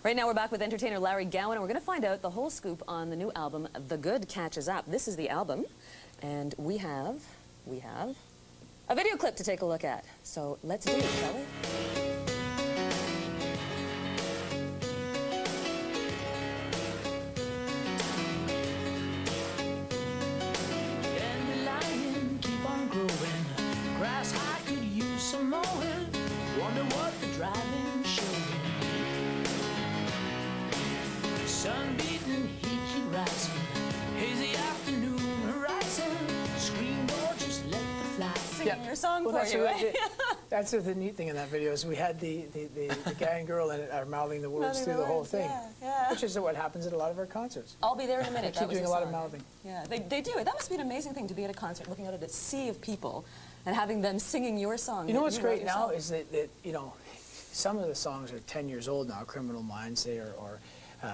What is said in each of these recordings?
Right now we're back with entertainer Larry Gowan, and we're going to find out the whole scoop on the new album, The Good Catches Up. This is the album, and we have a video clip to take a look at. So let's do it, shall we? Dandelion, keep on growing. Grass high could use some mowing. Wonder what the driving showing. Sun beating, heat keep rising. Hazy afternoon horizon. Screen door, just let the fly. Singing your song for that's you, right? That's the neat thing in that video is we had the guy and girl in it are mouthing the words through the whole thing, which is what happens at a lot of our concerts. I'll be there in a minute. I keep doing a lot of mouthing. Yeah, they do it. That must be an amazing thing to be at a concert, looking out at a sea of people, and having them singing your song. You know what's great now is that you know, some of the songs are 10 years old now. Criminal Minds, say, or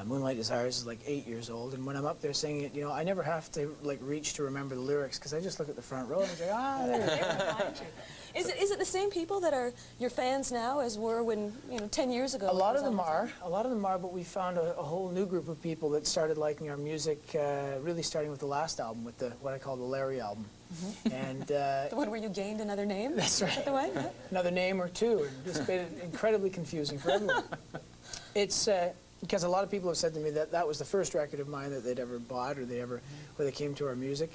Moonlight Desires is like 8 years old, and when I'm up there singing it, you know, I never have to like reach to remember the lyrics because I just look at the front row and I say, ah, there you go. Is it the same people that are your fans now as were when, you know, 10 years ago? A lot of them are, but we found a whole new group of people that started liking our music, really starting with the last album, with what I call the Larry album. And the one where you gained another name? That's right. Is that the way? Yeah. Another name or two, and just made it incredibly confusing for everyone. It's because a lot of people have said to me that that was the first record of mine that they'd ever bought, or where they came to our music,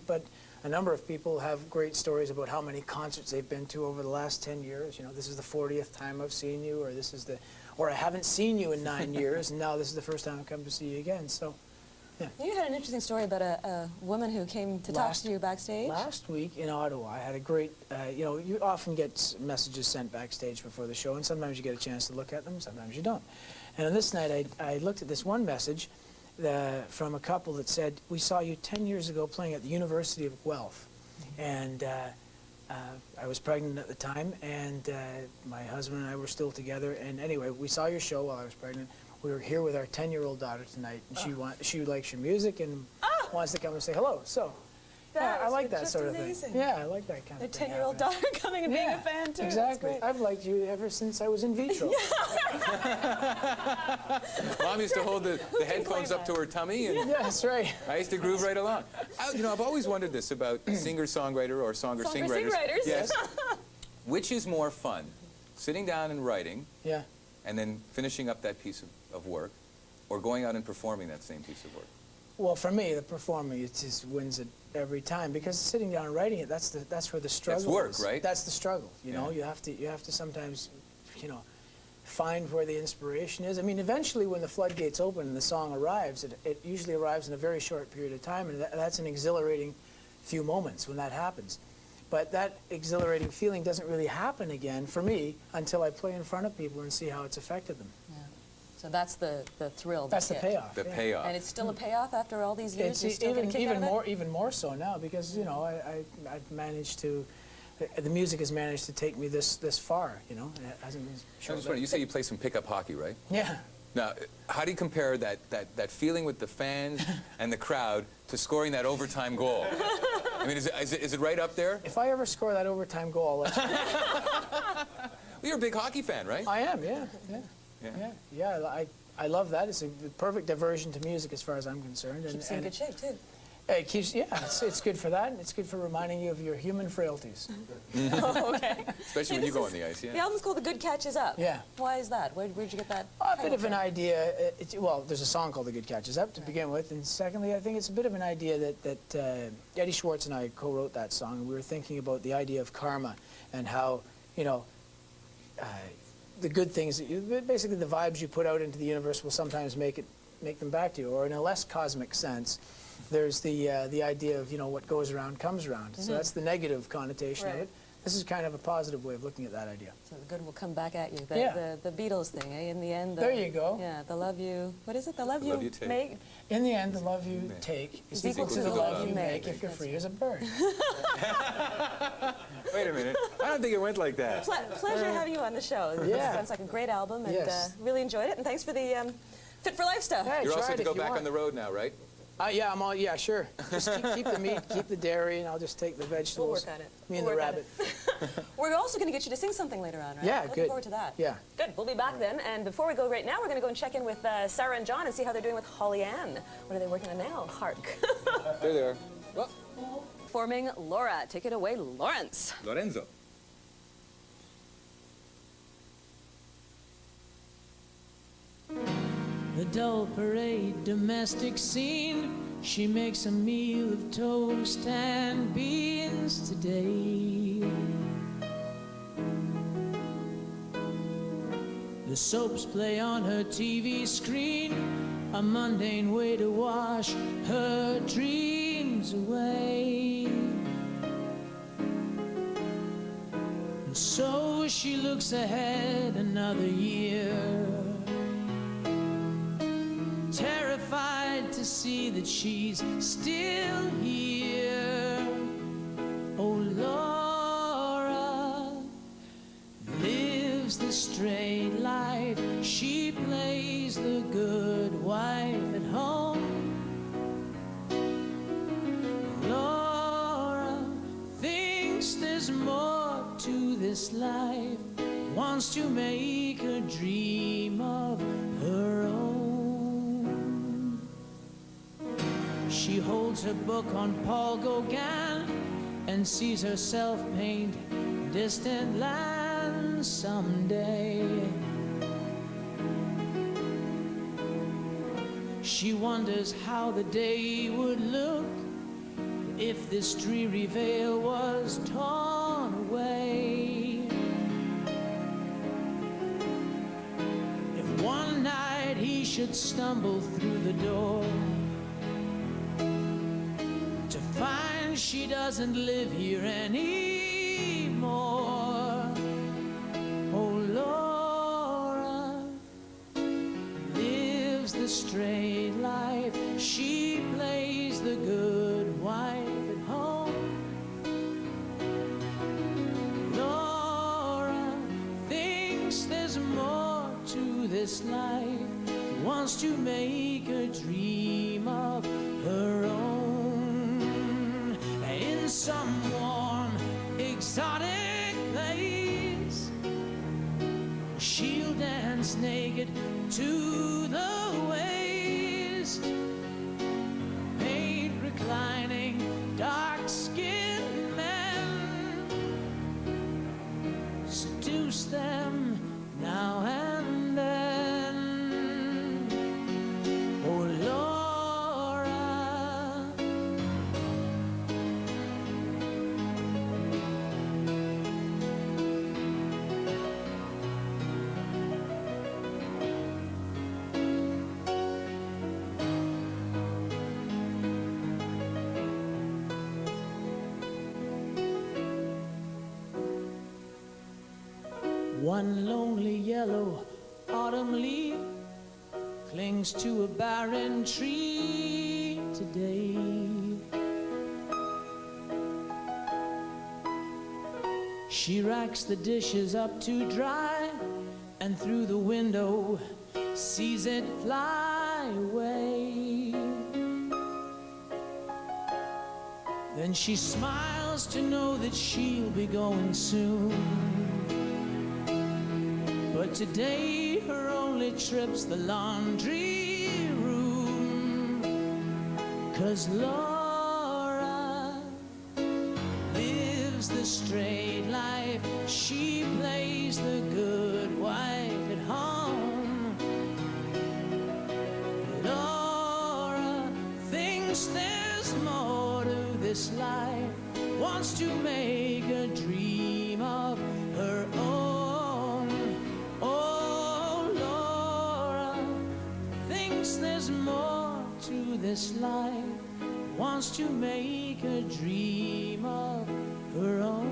but a number of people have great stories about how many concerts they've been to over the last 10 years. You know, this is the 40th time I've seen you, or I haven't seen you in 9 years, and now this is the first time I've come to see you again. So, yeah. You had an interesting story about a woman who came to talk to you backstage. Last week in Ottawa, I had a great, you know, you often get messages sent backstage before the show, and sometimes you get a chance to look at them, sometimes you don't. And on this night, I looked at this one message from a couple that said, we saw you 10 years ago playing at the University of Guelph. And I was pregnant at the time, and my husband and I were still together. And anyway, we saw your show while I was pregnant. We were here with our 10-year-old daughter tonight, and she likes your music and wants to come and say hello. So yeah, I like that sort of thing. Yeah, I like that kind of thing. A 10-year-old daughter coming and being a fan too. Exactly. I've liked you ever since I was in vitro. Mom used to hold the headphones up to her tummy, and yeah, that's right. I used to groove right along. You know, I've always wondered this about singer-songwriter or songwriters. Yes. Which is more fun, sitting down and writing, and then finishing up that piece of work, or going out and performing that same piece of work? Well, for me, the performing, it just wins it every time, because sitting down and writing it, that's where the struggle is. That's work, right? That's the struggle. You know, you have to sometimes, you know, find where the inspiration is. I mean, eventually, when the floodgates open and the song arrives, it usually arrives in a very short period of time, and that's an exhilarating few moments when that happens. But that exhilarating feeling doesn't really happen again for me until I play in front of people and see how it's affected them. Yeah. So that's the thrill. That's the payoff. The payoff. And it's still a payoff after all these years. It's even more so now, because you know I've managed to. The music has managed to take me this far. You know, and it hasn't been short. I just wonder, you say you play some pickup hockey, right? Yeah. Now, how do you compare that feeling with the fans and the crowd to scoring that overtime goal? I mean, is it right up there? If I ever score that overtime goal, I'll let you know. Well, you're a big hockey fan, right? I am, yeah. I love that. It's a perfect diversion to music as far as I'm concerned. Keeps you in good shape, too. It keeps, it's good for that, and it's good for reminding you of your human frailties. Oh, okay. Especially when you go on the ice, yeah. The album's called The Good Catches Up. Yeah. Why is that? Where'd you get that? A bit of an idea. Well, there's a song called The Good Catches Up to begin with, and secondly, I think it's a bit of an idea that Eddie Schwartz and I co-wrote that song, and we were thinking about the idea of karma and how, you know, the good things, basically the vibes you put out into the universe will sometimes make them back to you, or in a less cosmic sense, there's the idea of, you know, what goes around comes around. So that's the negative connotation of it. This is kind of a positive way of looking at that idea. So the good will come back at you. The Beatles thing, eh? In the end. There you go. Yeah, the love you. What is it? The love you take. Make. In the end, the love you take is equal to the love you make if you're free as a bird. Wait a minute. I don't think it went like that. Pleasure having you on the show. Yeah. Sounds like a great album, and really enjoyed it. And thanks for the Fit for Life stuff. Hey, you're all set to go back on the road now, right? Yeah, I'm all, yeah, sure. Just keep the meat, keep the dairy, and I'll just take the vegetables. We'll work on it. Me and the rabbit. We're also going to get you to sing something later on, right? Yeah, Looking good. forward to that. Yeah. Good. We'll be back then. And before we go right now, we're going to go and check in with Sarah and John and see how they're doing with Holly Ann. What are they working on now? Hark. There they are. Well, Forming Laura. Take it away, Lawrence. Lorenzo. The dull parade domestic scene. She makes a meal of toast and beans today. The soaps play on her TV screen, a mundane way to wash her dreams away. And so she looks ahead another year, terrified to see that she's still here. Oh, Laura lives the straight life. She plays the good wife at home. Laura thinks there's more to this life, wants to make a dream of her own. She holds her book on Paul Gauguin and sees herself paint distant lands someday. She wonders how the day would look if this dreary veil was torn away. If one night he should stumble through the door to find she doesn't live here anymore. Oh, Laura lives the straight life. She plays the good wife at home. Laura thinks there's more to this life, wants to make a dream of her own. In some warm, exotic place, she'll dance naked to the waist, paint reclining dark-skinned men, seduce them now and then. Oh, Laura One lonely yellow autumn leaf clings to a barren tree today. She racks the dishes up to dry, and through the window sees it fly away. Then she smiles to know that she'll be going soon. But today her only trip's the laundry room, 'cause Laura lives the straight life. She plays the good wife at home. Laura thinks there's more to this life, wants to make a dream of her own. There's more to this life, wants to make a dream of her own.